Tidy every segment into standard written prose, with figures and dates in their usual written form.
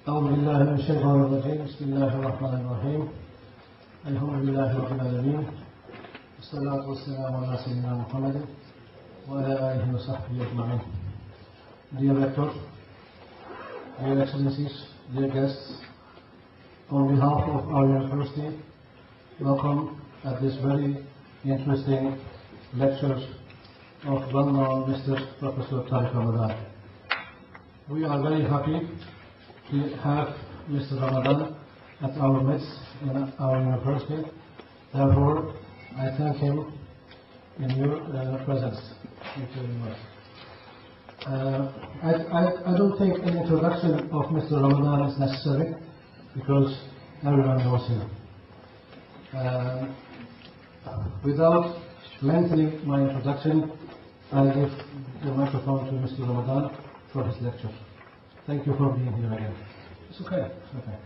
أعوذ بالله من الشيطان الرجيم. بسم الله الرحمن الرحيم. الحمد لله رب العالمين. والصلاة والسلام على سيدنا محمد وعلى آله وصحبه أجمعين. Dear Rector, dear Excellencies, dear guests, on behalf of our university, welcome at this very interesting lectures of well-known Mr. Professor Tariq Ramadan. We are very happy to have Mr. Ramadan at our midst in our university. Therefore, I thank him in your presence. Thank you very much. I don't think an introduction of Mr. Ramadan is necessary because everyone knows him. Without lengthening my introduction, I'll give the microphone to Mr. Ramadan for his lecture. Thank you for being here again. It's okay. It's okay.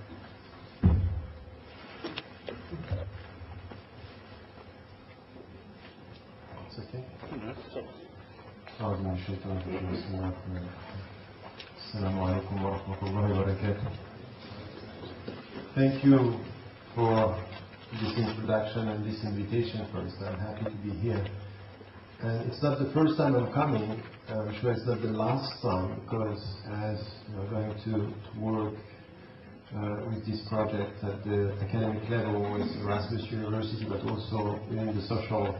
It's okay? أعوذ من الشيطان الرجيم. بسم الله الرحمن الرحيم. السلام عليكم ورحمة الله وبركاته. Thank you for this introduction and this invitation first. I'm happy to be here. And it's not the first time I'm coming. I'm sure it's not the last time, because as we're going to work with this project at the academic level with Erasmus University, but also in the social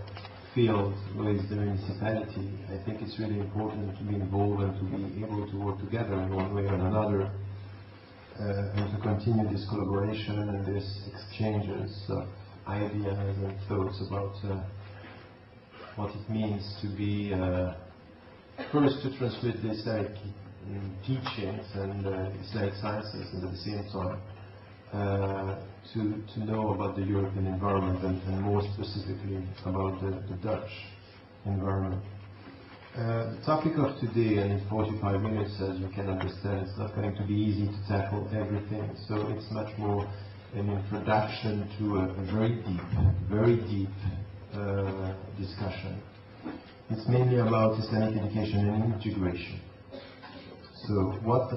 field with the municipality, I think it's really important to be involved and to be able to work together in one way or another, and to continue this collaboration and these exchanges of ideas and thoughts about what it means to be first to transmit the Islamic teachings and Islamic sciences, and at the same time to know about the European environment and more specifically about the Dutch environment. The topic of today, and in 45 minutes, as you can understand, it's not going to be easy to tackle everything, so it's much more an introduction to a very deep discussion. It's mainly about Islamic education and integration. So what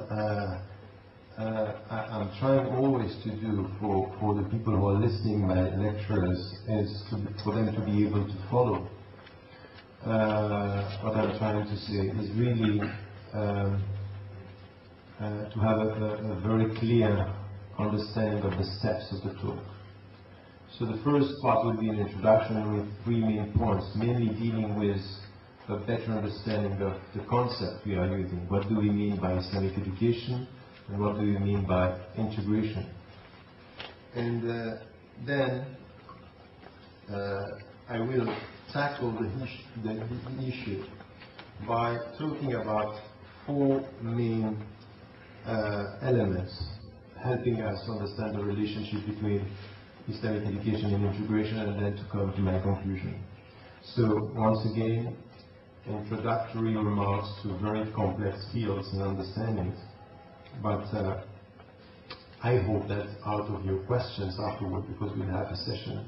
I'm trying always to do for the people who are listening my lectures is for them to be able to follow. What I'm trying to say is really to have a very clear understanding of the steps of the talk. So the first part will be an introduction with three main points, mainly dealing with a better understanding of the concept we are using. What do we mean by Islamic education, and what do we mean by integration? And then I will tackle the issue by talking about four main elements helping us understand the relationship between Islamic education and integration, and then to come to my conclusion. So once again, introductory remarks to very complex fields and understandings, but I hope that out of your questions afterward, because we'll have a session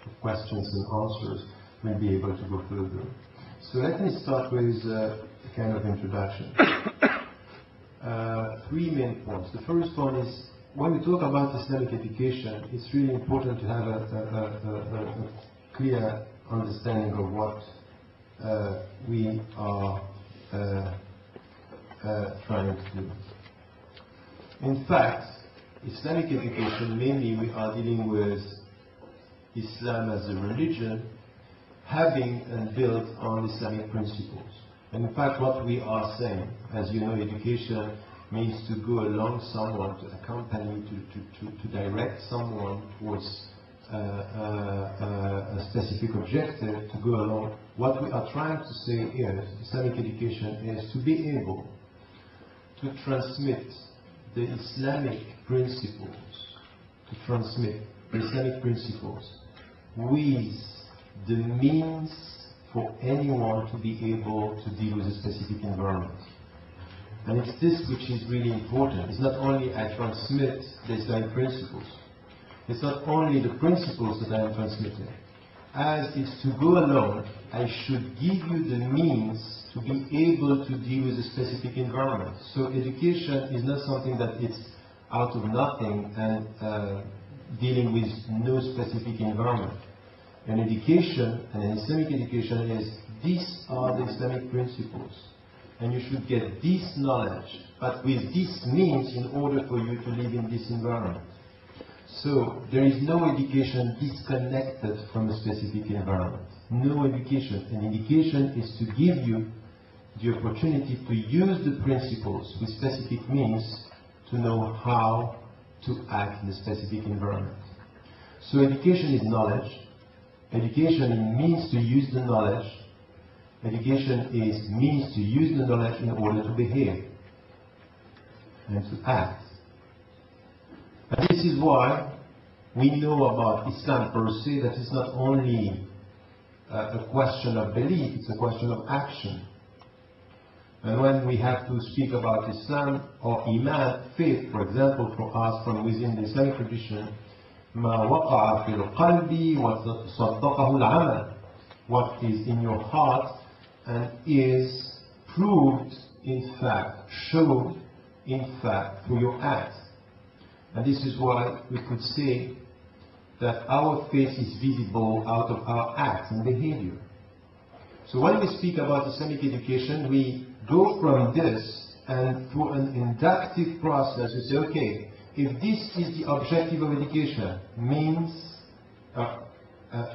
of questions and answers, we'll be able to go further. So let me start with a kind of introduction. Three main points. The first one is, when we talk about Islamic education, it's really important to have a clear understanding of what we are trying to do. In fact, Islamic education, mainly we are dealing with Islam as a religion, having and built on Islamic principles. And in fact, what we are saying, as you know, education means to go along someone, to accompany, to direct someone towards a specific objective, to go along. What we are trying to say is, Islamic education is to be able to transmit the Islamic principles, with the means for anyone to be able to deal with a specific environment. And it's this which is really important. It's not only I transmit the Islamic principles, it's not only the principles that I am transmitting. As it's to go along, I should give you the means to be able to deal with a specific environment. So education is not something that it's out of nothing and dealing with no specific environment. An education, and an Islamic education is, these are the Islamic principles, and you should get this knowledge, but with this means in order for you to live in this environment. So there is no education disconnected from a specific environment. No education. An education is to give you the opportunity to use the principles with specific means to know how to act in a specific environment. So education is knowledge. Education means to use the knowledge. Education is means to use the knowledge in order to behave and to act. And this is why we know about Islam per se, that it's not only a question of belief, it's a question of action. And when we have to speak about Islam or Iman, faith, for example, for us from within the Islamic tradition, ما وقع في القلب وصدقه العمل, what is in your heart and is proved in fact, showed in fact through your acts. And this is why we could say that our faith is visible out of our acts and behavior. So when we speak about Islamic education, we go from this and through an inductive process we say, okay, if this is the objective of education, means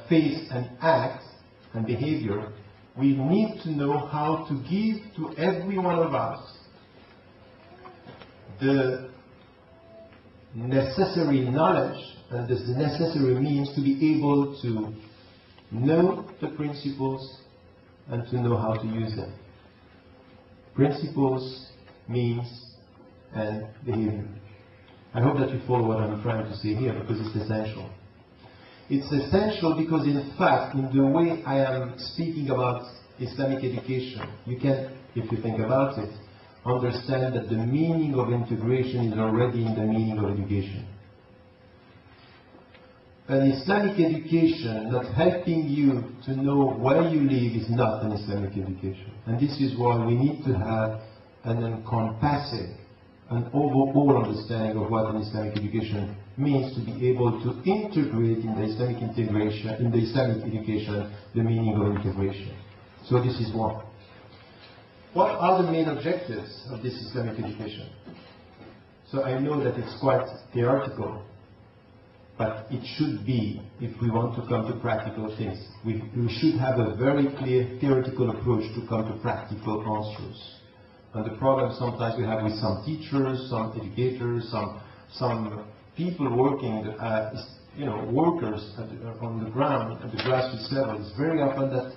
faith and act and behavior, we need to know how to give to every one of us the necessary knowledge and the necessary means to be able to know the principles and to know how to use them. Principles, means, and behavior. I hope that you follow what I'm trying to say here, because it's essential. It's essential because in fact, in the way I am speaking about Islamic education, you can, if you think about it, understand that the meaning of integration is already in the meaning of education. An Islamic education not helping you to know where you live is not an Islamic education. And this is why we need to have an encompassing, an overall understanding of what an Islamic education means, to be able to integrate in the Islamic integration, in the Islamic education, the meaning of integration. So this is one. What are the main objectives of this Islamic education? So I know that it's quite theoretical, but it should be, if we want to come to practical things. We should have a very clear theoretical approach to come to practical answers. And the problem sometimes we have with some teachers, some educators, some people working, workers on the ground, at the grassroots level, it's very often that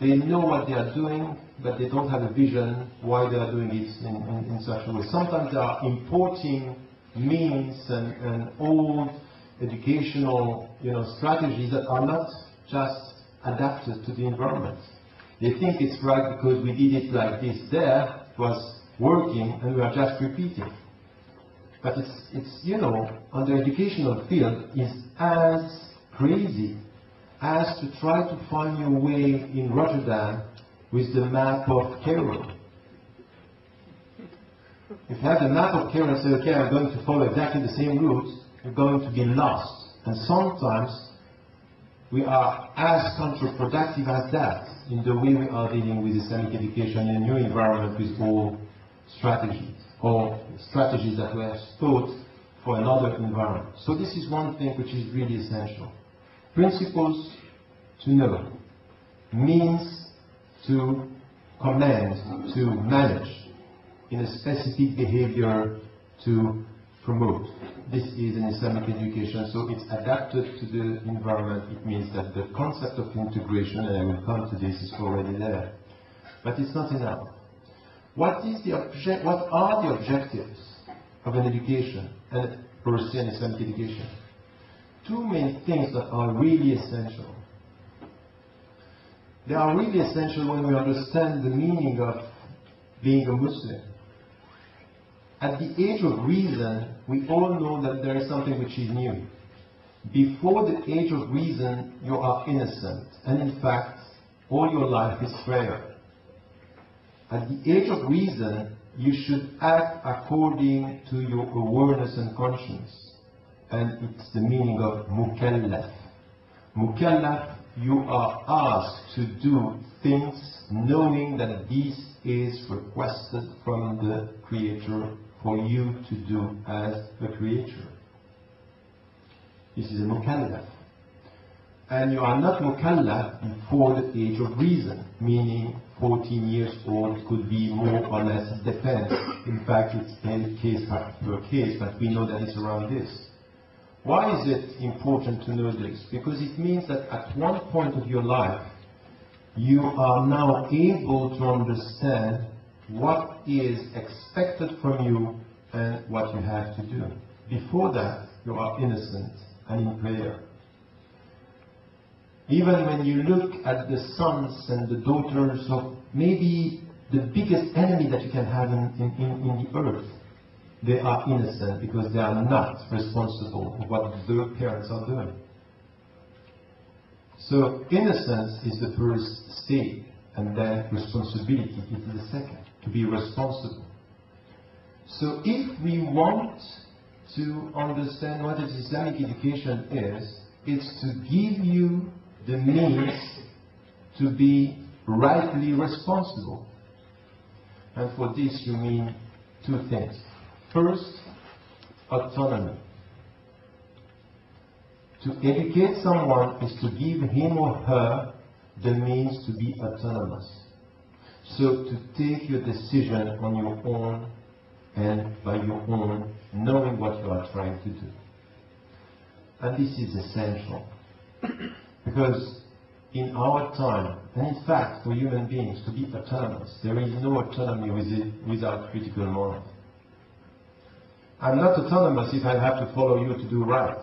they know what they are doing, but they don't have a vision why they are doing it in such a way. Sometimes they are importing means and old educational strategies that are not just adapted to the environment. They think it's right because we did it like this there, it was working, and we are just repeating. But it's on the educational field is as crazy as to try to find your way in Rotterdam with the map of Cairo. If you have the map of Cairo and say, okay, I'm going to follow exactly the same route, you're going to be lost. And sometimes we are as counterproductive as that in the way we are dealing with Islamic education in a new environment with all strategies, or strategies that were thought for another environment. So this is one thing which is really essential. Principles to know, means to command, to manage, in a specific behavior to promote. This is an Islamic education, so it's adapted to the environment. It means that the concept of integration, and I will come to this, is already there. But it's not enough. What are the objectives of an education, and per se an Islamic education? Two main things that are really essential. They are really essential when we understand the meaning of being a Muslim. At the age of reason, we all know that there is something which is new. Before the age of reason, you are innocent, and in fact, all your life is prayer. At the age of reason, you should act according to your awareness and conscience. And it's the meaning of mukallaf. Mukallaf, you are asked to do things knowing that this is requested from the Creator for you to do as a creature. This is a mukallaf. And you are not mukallaf before the age of reason, meaning 14 years old, could be more or less, it depends. In fact, it's in case per case, but we know that it's around this. Why is it important to know this? Because it means that at one point of your life, you are now able to understand what is expected from you and what you have to do. Before that, you are innocent and in prayer. Even when you look at the sons and the daughters of maybe the biggest enemy that you can have in the earth, they are innocent because they are not responsible for what their parents are doing. So innocence is the first stage, and then responsibility is the second, to be responsible. So if we want to understand what Islamic education is, it's to give you the means to be rightly responsible. And for this you mean two things. First, autonomy. To educate someone is to give him or her the means to be autonomous. So to take your decision on your own and by your own, knowing what you are trying to do. And this is essential. Because in our time, and in fact for human beings to be autonomous, there is no autonomy without critical mind. I'm not autonomous if I have to follow you to do right.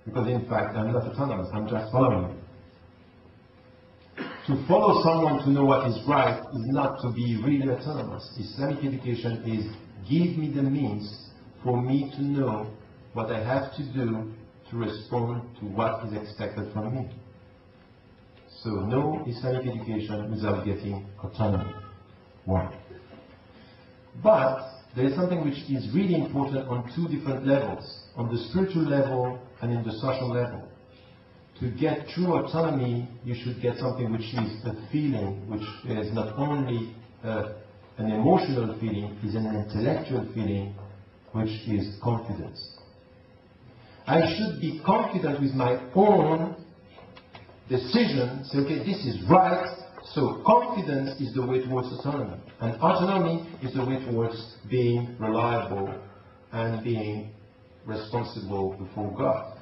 Because in fact I'm not autonomous, I'm just following you. To follow someone to know what is right is not to be really autonomous. Islamic education is give me the means for me to know what I have to do to respond to what is expected from me. So no Islamic education without getting autonomy. One. But there is something which is really important on two different levels, on the spiritual level and in the social level. To get true autonomy, you should get something which is a feeling, which is not only an emotional feeling, is an intellectual feeling, which is confidence. I should be confident with my own decision, say, okay, this is right, so confidence is the way towards autonomy. And autonomy is the way towards being reliable and being responsible before God.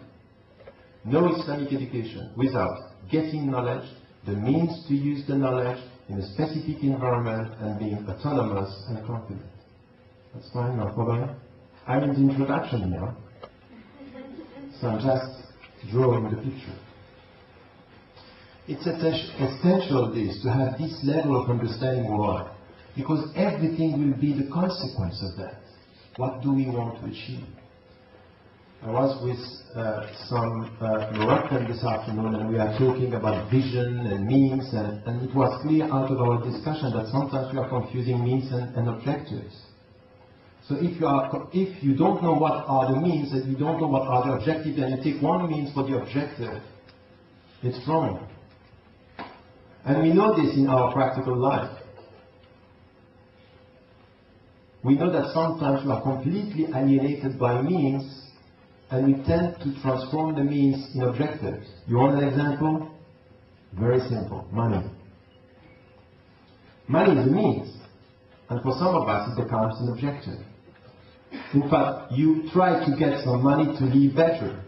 No Islamic education without getting knowledge, the means to use the knowledge in a specific environment and being autonomous and confident. That's fine, no problem. I'm in the introduction now. So I'm just drawing the picture. It's essential this, to have this level of understanding why. Because everything will be the consequence of that. What do we want to achieve? I was with some Moroccan this afternoon, and we are talking about vision and means, and it was clear out of our discussion that sometimes we are confusing means and objectives. So if you don't know what are the means and you don't know what are the objectives, and you take one means for the objective, it's wrong. And we know this in our practical life. We know that sometimes we are completely alienated by means, and we tend to transform the means in objectives. You want an example? Very simple. Money. Money is a means, and for some of us it becomes an objective. In fact, you try to get some money to live better.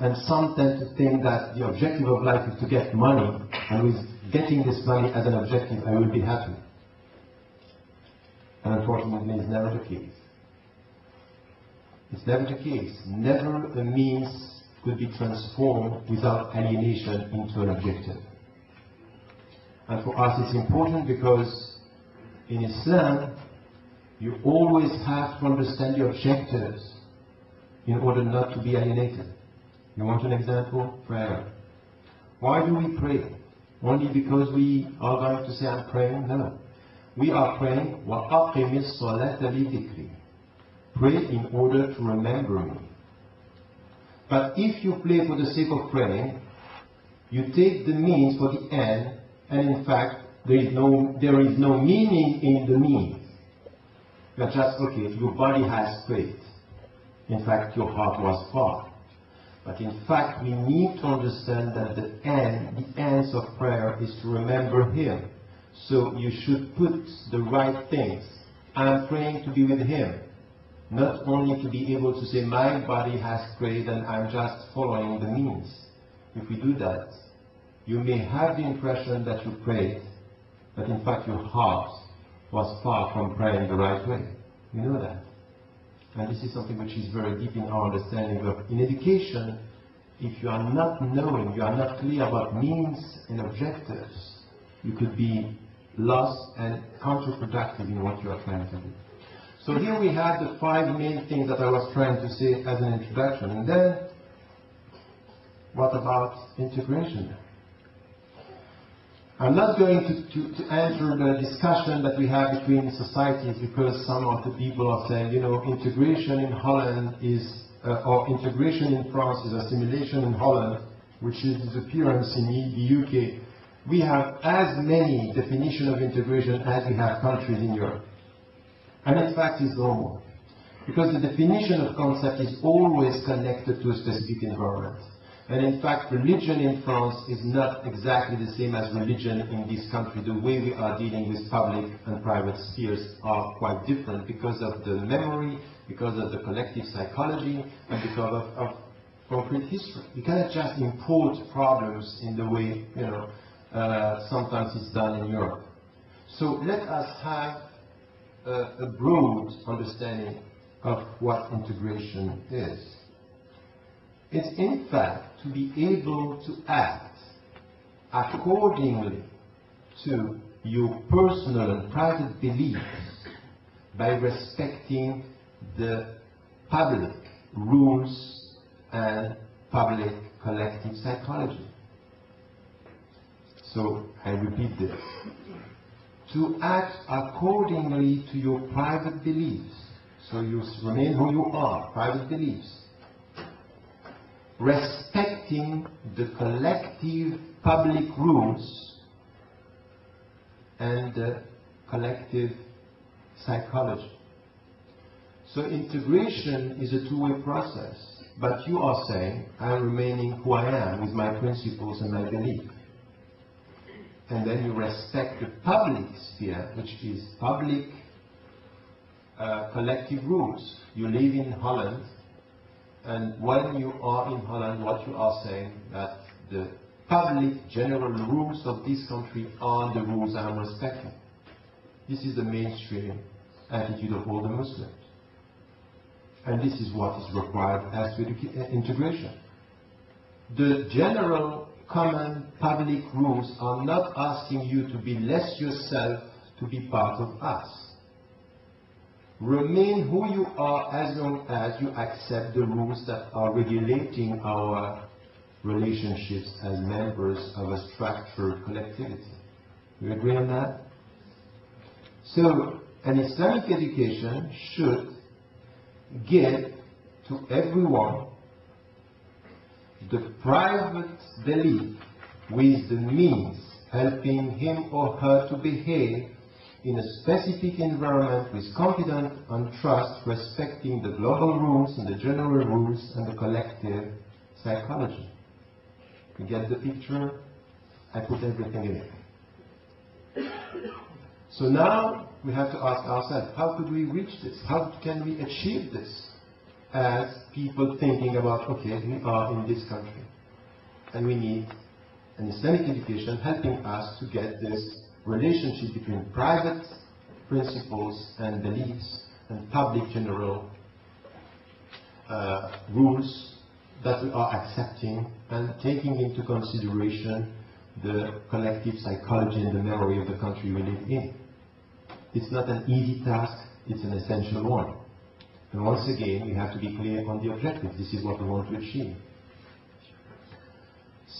And some tend to think that the objective of life is to get money, and with getting this money as an objective, I will be happy. And unfortunately, it's never the case. It's never the case. Never a means could be transformed without alienation into an objective. And for us, it's important because in Islam, you always have to understand the objectives in order not to be alienated. You want an example? Prayer. Why do we pray? Only because we are going to say, I'm praying? No. we are praying, وَأَقِمِ الصَّلَاةَ لِذِكْرِي. Pray in order to remember me. But if you pray for the sake of praying, you take the means for the end, and in fact, there is no meaning in the means. You're just, okay, your body has prayed. In fact, your heart was far. But in fact, we need to understand that the ends of prayer is to remember Him. So you should put the right things. I'm praying to be with Him. Not only to be able to say, my body has prayed and I'm just following the means. If we do that, you may have the impression that you prayed, but in fact your heart was far from praying the right way. You know that. And this is something which is very deep in our understanding of in education. If you are not knowing, you are not clear about means and objectives, you could be lost and counterproductive in what you are trying to do. So here we have the 5 main things that I was trying to say as an introduction. And then, what about integration? I'm not going to enter the discussion that we have between societies, because some of the people are saying, you know, integration in Holland is, or integration in France is assimilation in Holland, which is disappearance in the UK. We have as many definitions of integration as we have countries in Europe. And in fact, it's normal. Because the definition of concept is always connected to a specific environment. And in fact, religion in France is not exactly the same as religion in this country. The way we are dealing with public and private spheres are quite different because of the memory, because of the collective psychology, and because of concrete history. You cannot just import problems in the way, you know, sometimes it's done in Europe. So let us have a broad understanding of what integration is. It's in fact to be able to act accordingly to your personal and private beliefs by respecting the public rules and public collective psychology. So I repeat this. To act accordingly to your private beliefs. So you remain who you are, private beliefs. Respecting the collective public rules and the collective psychology. So integration is a two-way process, but you are saying, I'm remaining who I am with my principles and my belief. And then you respect the public sphere, which is public collective rules. You live in Holland, and when you are in Holland, what you are saying, that the public general rules of this country are the rules I am respecting. This is the mainstream attitude of all the Muslims. And this is what is required as to integration. The general common public rules are not asking you to be less yourself to be part of us. Remain who you are as long as you accept the rules that are regulating our relationships as members of a structured collectivity. You agree on that? So, an Islamic education should give to everyone the private belief with the means helping him or her to behave in a specific environment with confidence and trust, respecting the global rules and the general rules and the collective psychology. You get the picture? I put everything in it. So now we have to ask ourselves, how could we reach this? How can we achieve this as people thinking about, okay, we are in this country and we need an Islamic education helping us to get this relationship between private principles and beliefs and public general rules that we are accepting and taking into consideration the collective psychology and the memory of the country we live in. It's not an easy task, it's an essential one. And once again, we have to be clear on the objective. This is what we want to achieve.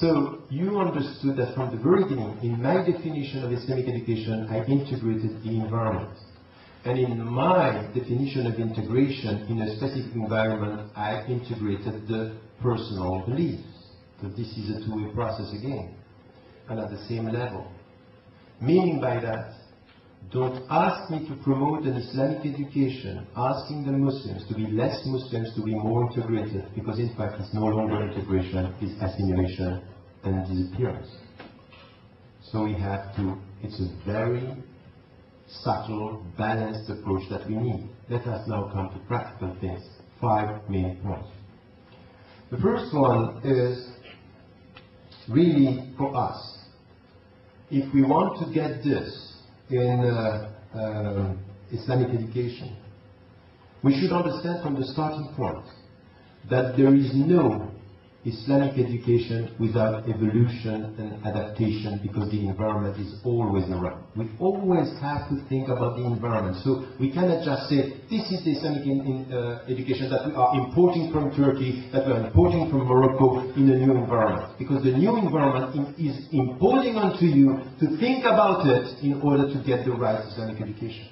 So you understood that from the very beginning, in my definition of Islamic education, I integrated the environment. And in my definition of integration in a specific environment, I integrated the personal beliefs. So this is a two-way process again, and at the same level. Meaning by that, don't ask me to promote an Islamic education, asking the Muslims to be less Muslims, to be more integrated, because in fact it's no longer integration, it's assimilation and disappearance. So we have to, it's a very subtle, balanced approach that we need. Let us now come to practical things. 5 main points. The first one is really for us. If we want to get this in Islamic education, we should understand from the starting point that there is no Islamic education without evolution and adaptation, because the environment is always around. We always have to think about the environment. So we cannot just say, this is the Islamic education that we are importing from Turkey, that we are importing from Morocco in a new environment. Because the new environment is imposing onto you to think about it in order to get the right Islamic education.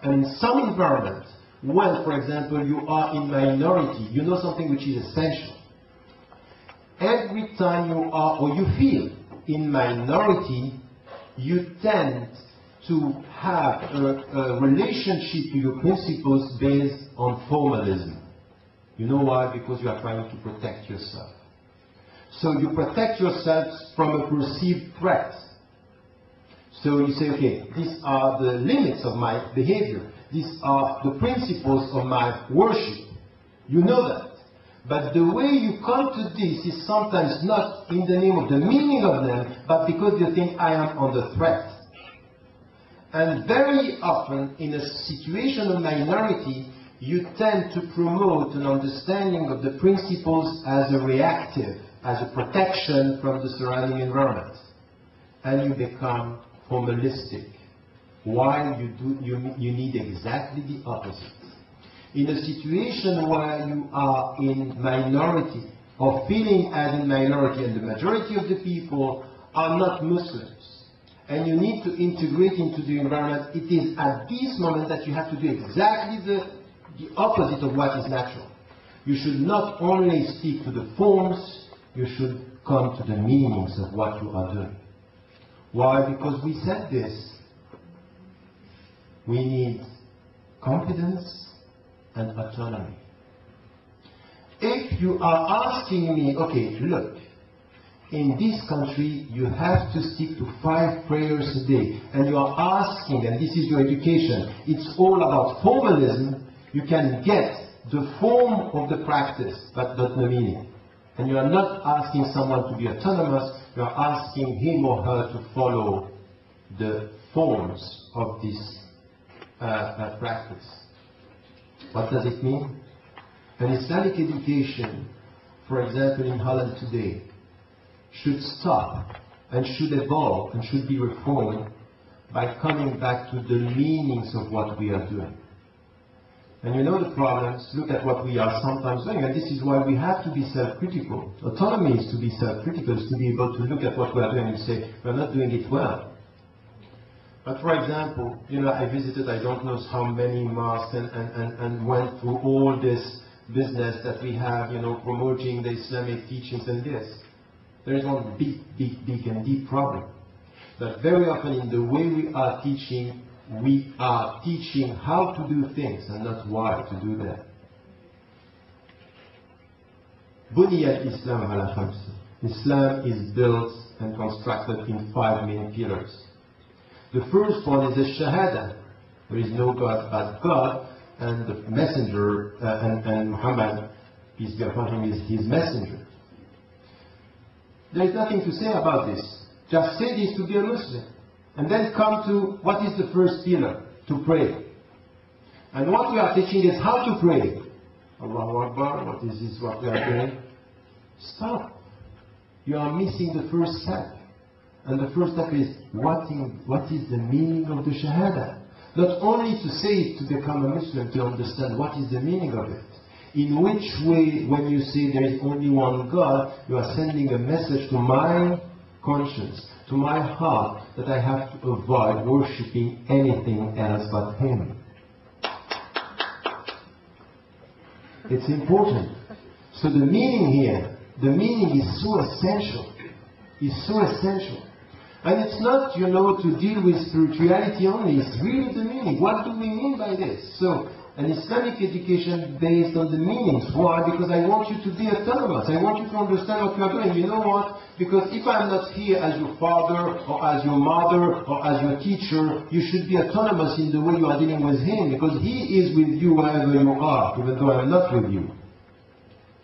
And in some environments, when, for example, you are in minority, you know something which is essential. Every time you are, or you feel, in minority, you tend to have a relationship to your principles based on formalism. You know why? Because you are trying to protect yourself. So you protect yourself from a perceived threat. So you say, okay, these are the limits of my behavior. These are the principles of my worship. You know that. But the way you come to this is sometimes not in the name of the meaning of them, but because you think I am under threat. And very often, in a situation of minority, you tend to promote an understanding of the principles as a reactive, as a protection from the surrounding environment. And you become formalistic, while you need exactly the opposite. In a situation where you are in minority, or feeling as in minority, and the majority of the people are not Muslims, and you need to integrate into the environment, it is at this moment that you have to do exactly the opposite of what is natural. You should not only stick to the forms, you should come to the meanings of what you are doing. Why? Because we said this. We need confidence and autonomy. If you are asking me, okay, look, in this country you have to stick to 5 prayers a day, and you are asking, and this is your education, it's all about formalism, you can get the form of the practice, but not the meaning. And you are not asking someone to be autonomous, you are asking him or her to follow the forms of this practice. What does it mean? An Islamic education, for example, in Holland today, should stop and should evolve and should be reformed by coming back to the meanings of what we are doing. And you know the problems, look at what we are sometimes doing, and this is why we have to be self-critical. Autonomy is to be self-critical, is to be able to look at what we are doing and say, we are not doing it well. But for example, you know, I visited I don't know how many mosques and went through all this business that we have, you know, promoting the Islamic teachings and this. There is one big and deep problem. That very often in the way we are teaching how to do things and not why to do them. Buniya al-Islam ala khamsa. Islam is built and constructed in 5 main pillars. The first one is the Shahada. There is no God but God, and the messenger, and Muhammad, peace be upon him, is his messenger. There is nothing to say about this. Just say this to be a Muslim. And then come to what is the first pillar? To pray. And what we are teaching is how to pray. Allahu Akbar, what is this what we are doing? Stop. You are missing the first step. And the first step is, what is the meaning of the Shahada? Not only to say it to become a Muslim, to understand what is the meaning of it. In which way, when you say there is only one God, you are sending a message to my conscience, to my heart, that I have to avoid worshipping anything else but Him. It's important. So the meaning here, the meaning is so essential. It's so essential. And it's not, to deal with spirituality only. It's really the meaning. What do we mean by this? So, an Islamic education based on the meanings. Why? Because I want you to be autonomous. I want you to understand what you are doing. You know what? Because if I'm not here as your father, or as your mother, or as your teacher, you should be autonomous in the way you are dealing with Him. Because He is with you wherever you are, even though I'm not with you.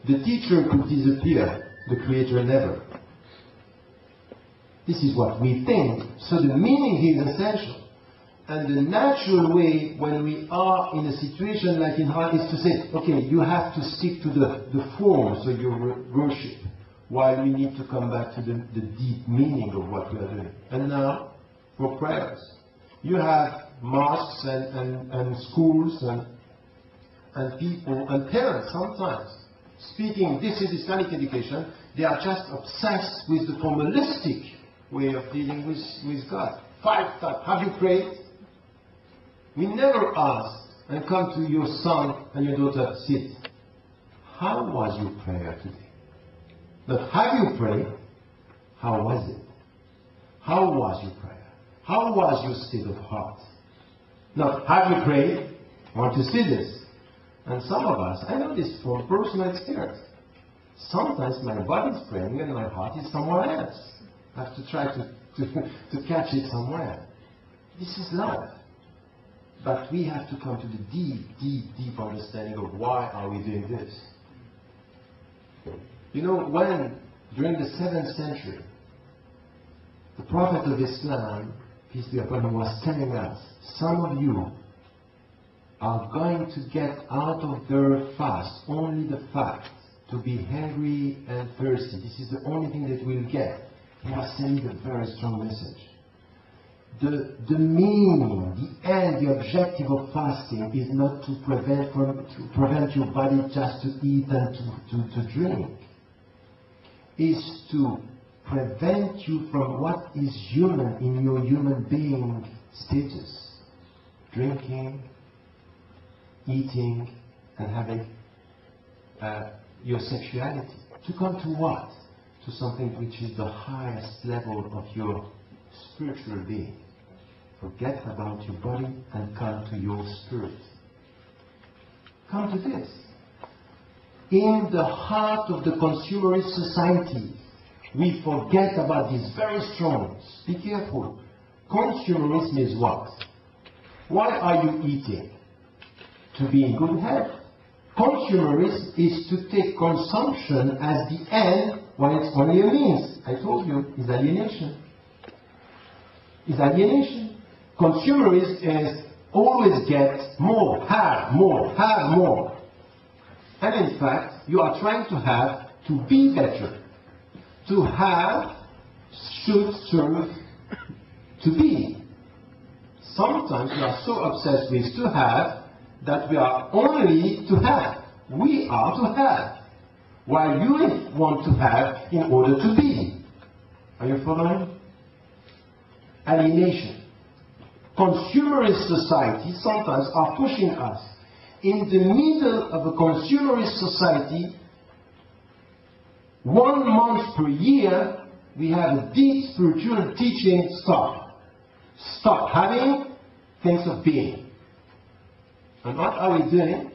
The teacher could disappear, the Creator never. This is what we think. So the meaning here is essential. And the natural way when we are in a situation like in heart is to say, okay, you have to stick to the forms of your worship, while we need to come back to the deep meaning of what we are doing. And now, for prayers. You have mosques and schools and people and parents sometimes speaking, this is Islamic education, they are just obsessed with the formalistic way of dealing with God. 5 times, have you prayed? We never ask and come to your son and your daughter, sit. How was your prayer today? Not have you prayed? How was it? How was your prayer? How was your state of heart? Not have you prayed? I want to see this. And some of us, I know this from personal experience. Sometimes my body is praying and my heart is somewhere else. I have to try to catch it somewhere. This is love. But we have to come to the deep, deep, deep understanding of why are we doing this. When, during the 7th century, the Prophet of Islam, peace be upon him, was telling us, some of you are going to get out of their fast only the fact to be hungry and thirsty. This is the only thing that we'll get. He was sending a very strong message. The meaning, the end, the objective of fasting is not to prevent your body just to eat and to drink. Is to prevent you from what is human in your human being status. Drinking, eating, and having your sexuality. To come to what? To something which is the highest level of your spiritual being. Forget about your body and come to your spirit. Come to this. In the heart of the consumerist society, we forget about this very strong. Be careful. Consumerism is what? Why are you eating? To be in good health. Consumerism is to take consumption as the end when it's only a means. I told you, it's alienation. It's alienation. Consumerism is always get more, have more, have more. And in fact, you are trying to have to be better. To have should serve to be. Sometimes we are so obsessed with to have that we are only to have. We are to have. While you want to have in order to be. Are you following? Alienation. Consumerist society sometimes are pushing us. In the middle of a consumerist society, 1 month per year, we have a deep spiritual teaching stop. Stop having, things of being. And what are we doing?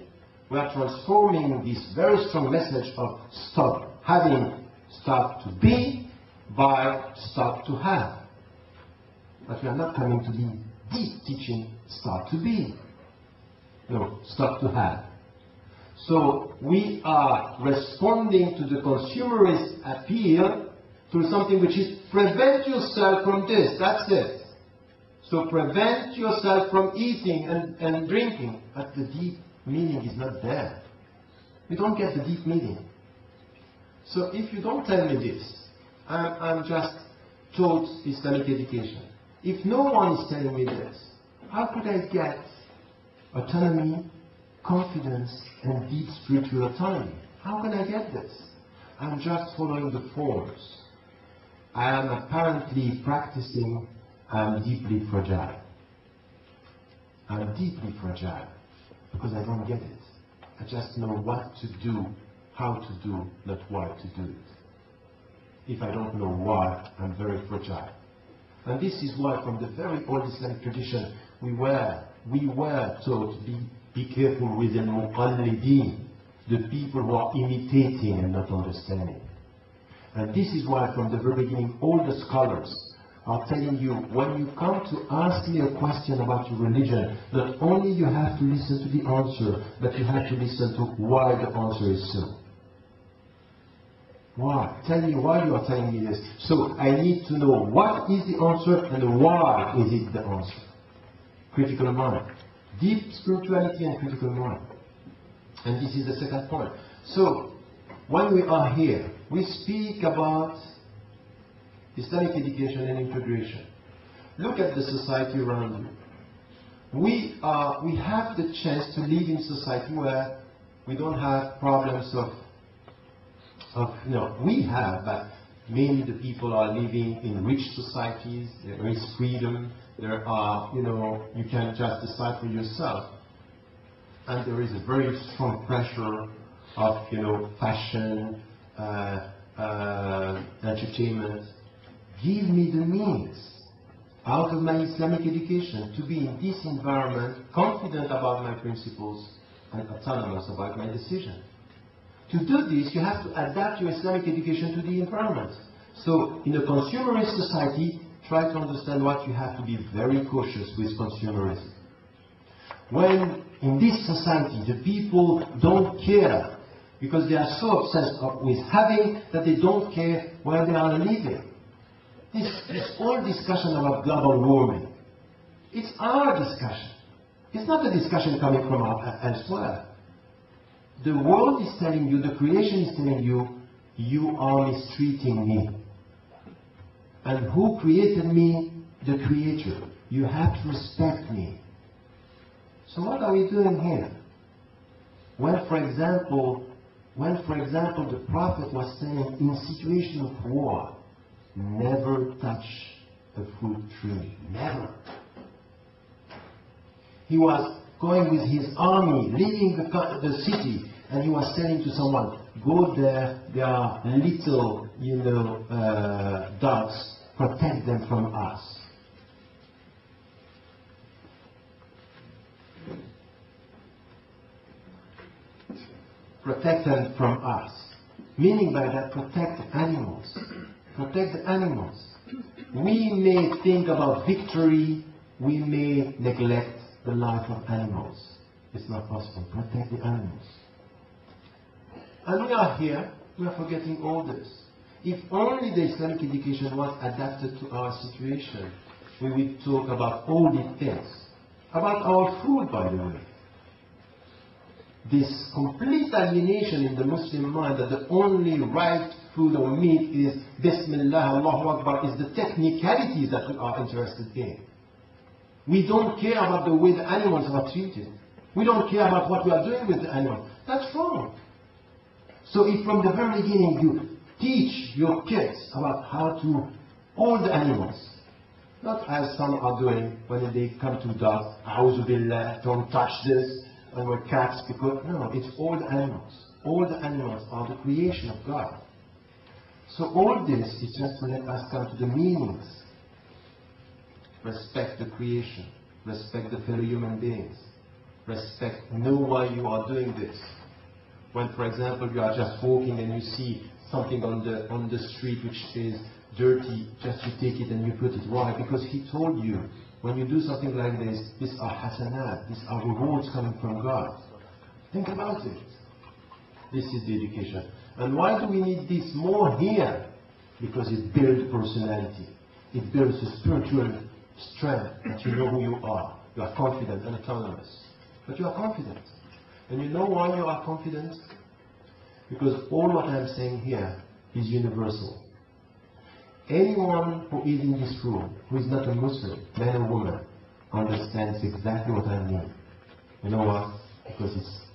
We are transforming this very strong message of stop having, stop to be, by stop to have. But we are not coming to the deep teaching, start to be. No, start to have. So we are responding to the consumerist appeal through something which is prevent yourself from this, that's it. So prevent yourself from eating and drinking, but the deep meaning is not there. You don't get the deep meaning. So if you don't tell me this, I'm just taught Islamic education. If no one is telling me this, how could I get autonomy, confidence and deep spiritual autonomy. How can I get this? I'm just following the forms. I am apparently practicing. I'm deeply fragile. I'm deeply fragile because I don't get it. I just know what to do, how to do, not why to do it. If I don't know why, I'm very fragile. And this is why from the very old Islamic tradition, we were taught to be careful with the muqallideen, the people who are imitating and not understanding. And this is why from the very beginning, all the scholars are telling you, when you come to ask me a question about your religion, not only you have to listen to the answer, but you have to listen to why the answer is so. Why? Tell me why you are telling me this. So I need to know what is the answer and why is it the answer. Critical mind. Deep spirituality and critical mind. And this is the second point. So, when we are here, we speak about Islamic education and integration. Look at the society around you. We have the chance to live in society where we don't have problems we have, but mainly the people are living in rich societies. There is freedom. There are, you can just decide for yourself. And there is a very strong pressure of, fashion, entertainment. Give me the means out of my Islamic education to be in this environment, confident about my principles and autonomous about my decision. To do this, you have to adapt your Islamic education to the environment. So, in a consumerist society, try to understand what you have to be very cautious with consumerism. When in this society the people don't care because they are so obsessed with having that they don't care where they are living. This whole discussion about global warming, it's our discussion. It's not a discussion coming from elsewhere. The world is telling you, the creation is telling you, you are mistreating me. And who created me? The Creator. You have to respect me. So what are we doing here? When, for example, the Prophet was saying, in situation of war, never touch a fruit tree. Never. He was going with his army, leaving the city, and he was telling to someone, go there, there are little, dogs, protect them from us. Protect them from us. Meaning by that, protect the animals. Protect the animals. We may think about victory, we may neglect the life of animals. It's not possible. Protect the animals. And we are here, we are forgetting all this. If only the Islamic education was adapted to our situation, we would talk about all these things. About our food, by the way. This complete alienation in the Muslim mind that the only right food or meat is Bismillah, Allahu Akbar, is the technicalities that we are interested in. We don't care about the way the animals are treated. We don't care about what we are doing with the animals. That's wrong. So if from the very beginning you teach your kids about how to hold the animals, not as some are doing when they come to dogs, A'udhu Billah, don't touch this, or cats, because no, it's all the animals. All the animals are the creation of God. So all this is just to let us come to the meanings. Respect the creation. Respect the fellow human beings. Respect, know why you are doing this. When, for example, you are just walking and you see something on the street which is dirty, just you take it and you put it. Why? Because he told you, when you do something like this, these are hasanat, these are rewards coming from God. Think about it. This is the education. And why do we need this more here? Because it builds personality. It builds a spiritual strength that you know who you are. You are confident and autonomous. But you are confident. And you know why you are confident? Because all what I am saying here is universal. Anyone who is in this room, who is not a Muslim, man or woman, understands exactly what I mean. You know what? because it's